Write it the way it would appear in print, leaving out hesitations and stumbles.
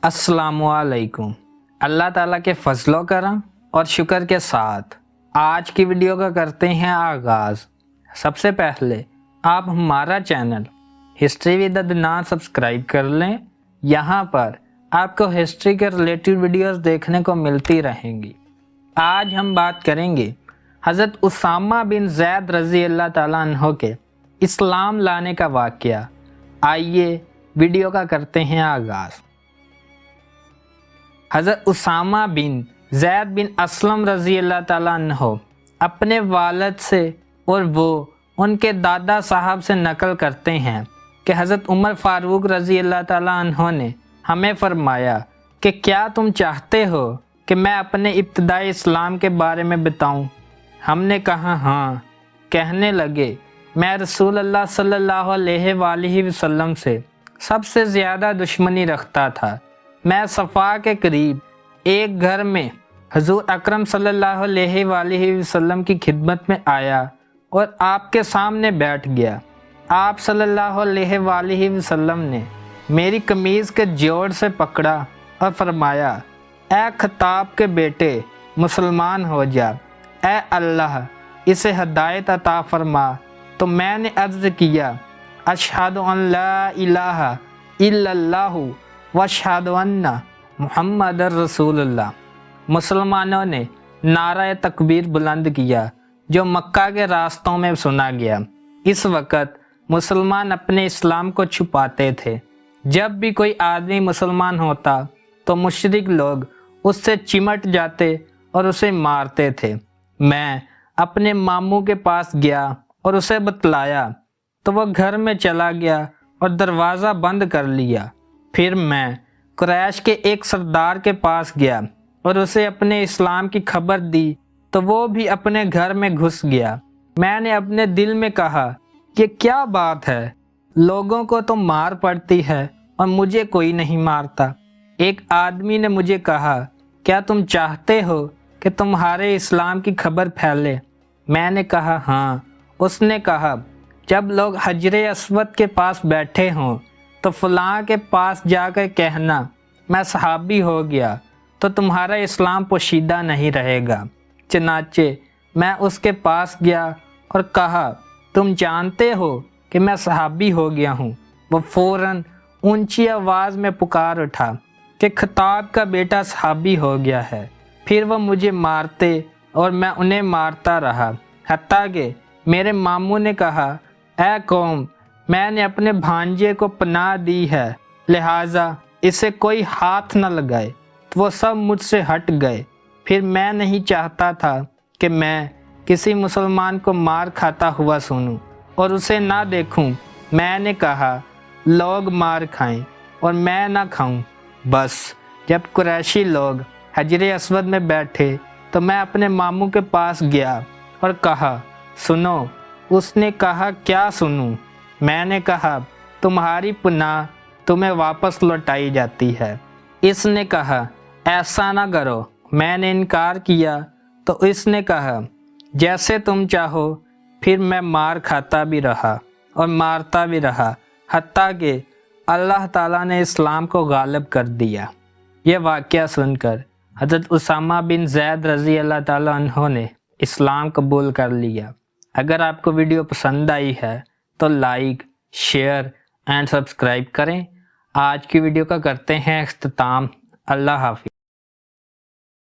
अस्सलामु अलैकुम। अल्लाह ताला के फजलो करम और शुक्र के साथ आज की वीडियो का करते हैं आगाज़। सबसे पहले आप हमारा channel history with Adnan subscribe कर लें। यहाँ पर आपको हिस्ट्री के रिलेटेड वीडियोस देखने को मिलती रहेंगी। आज हम बात करेंगे हज़रत उसामा बिन ज़ैद रज़ी अल्लाह ताला अन्हो के इस्लाम लाने का वाक़या। आइए वीडियो का करते हैं आगाज़। हज़रत उसामा बिन ज़ैद बिन असलम रज़ी अल्लाह ताला अन्हो अपने वालिद से और वो उनके दादा साहब से नकल करते हैं कि हज़रत उमर फ़ारूक रज़ी अल्लाह ताला अन्हो ने हमें फ़रमाया कि क्या तुम चाहते हो कि मैं अपने इब्तिदाई इस्लाम के बारे में बताऊं? हमने कहा हाँ। कहने लगे मैं रसूल अल्लाह सल्लल्लाहु अलैहि वसल्लम से सबसे ज़्यादा दुश्मनी रखता था। मैं सफ़ा के करीब एक घर में हुज़ूर अकरम सल्लल्लाहु अलैहि वसल्लम की खिदमत में आया और आपके सामने बैठ गया। आप सल्लल्लाहु अलैहि वसल्लम ने मेरी कमीज़ के जोड़ से पकड़ा और फरमाया, ए खत्ताब के बेटे मुसलमान हो जा, ए अल्लाह इसे हदायत अता फरमा। तो मैंने अर्ज़ किया, अशहदु अन ला इलाहा इल्लल्लाहु व अशहदु अन्ना मुहम्मदर रसूलुल्लाह। मुसलमानों ने नारा तकबीर बुलंद किया जो मक्का के रास्तों में सुना गया। इस वक़्त मुसलमान अपने इस्लाम को छुपाते थे। जब भी कोई आदमी मुसलमान होता तो मुशरिक लोग उससे चिमट जाते और उसे मारते थे। मैं अपने मामू के पास गया और उसे बतलाया तो वह घर में चला गया और दरवाज़ा बंद कर लिया। फिर मैं कुरैश के एक सरदार के पास गया और उसे अपने इस्लाम की खबर दी तो वो भी अपने घर में घुस गया। मैंने अपने दिल में कहा, ये क्या बात है, लोगों को तो मार पड़ती है और मुझे कोई नहीं मारता। एक आदमी ने मुझे कहा, क्या तुम चाहते हो कि तुम्हारे इस्लाम की खबर फैले? मैंने कहा हाँ। उसने कहा, जब लोग हजरे अस्वद के पास बैठे हों तो फलां के पास जाकर कहना मैं सहाबी हो गया तो तुम्हारा इस्लाम पोशीदा नहीं रहेगा। चनाचे मैं उसके पास गया और कहा, तुम जानते हो कि मैं सहाबी हो गया हूँ। वह फ़ौरन ऊंची आवाज़ में पुकार उठा कि खत्ताब का बेटा सहाबी हो गया है। फिर वह मुझे मारते और मैं उन्हें मारता रहा, हत्ता कि मेरे मामू ने कहा, ऐ कौम, मैंने अपने भांजे को पनाह दी है, लिहाजा इसे कोई हाथ न लगाए। तो वो सब मुझसे हट गए। फिर मैं नहीं चाहता था कि मैं किसी मुसलमान को मार खाता हुआ सुनूं और उसे ना देखूं। मैंने कहा, लोग मार खाएं और मैं ना खाऊं। बस जब कुरैशी लोग हजरे अस्वद में बैठे तो मैं अपने मामू के पास गया और कहा, सुनो। उसने कहा, क्या सुनूं? मैंने कहा, तुम्हारी पनाह तुम्हें वापस लौटाई जाती है। इसने कहा, ऐसा ना करो। मैंने इनकार किया तो इसने कहा, जैसे तुम चाहो। फिर मैं मार खाता भी रहा और मारता भी रहा, हत्ता कि अल्लाह ताला ने इस्लाम को गालिब कर दिया। यह वाक़या सुनकर हज़रत उसामा बिन ज़ैद रज़ी अल्लाह ताला अन्हो ने इस्लाम कबूल कर लिया। अगर आपको वीडियो पसंद आई है तो लाइक, शेयर एंड सब्सक्राइब करें। आज की वीडियो का करते हैं इख्तिताम। अल्लाह हाफ़िज़।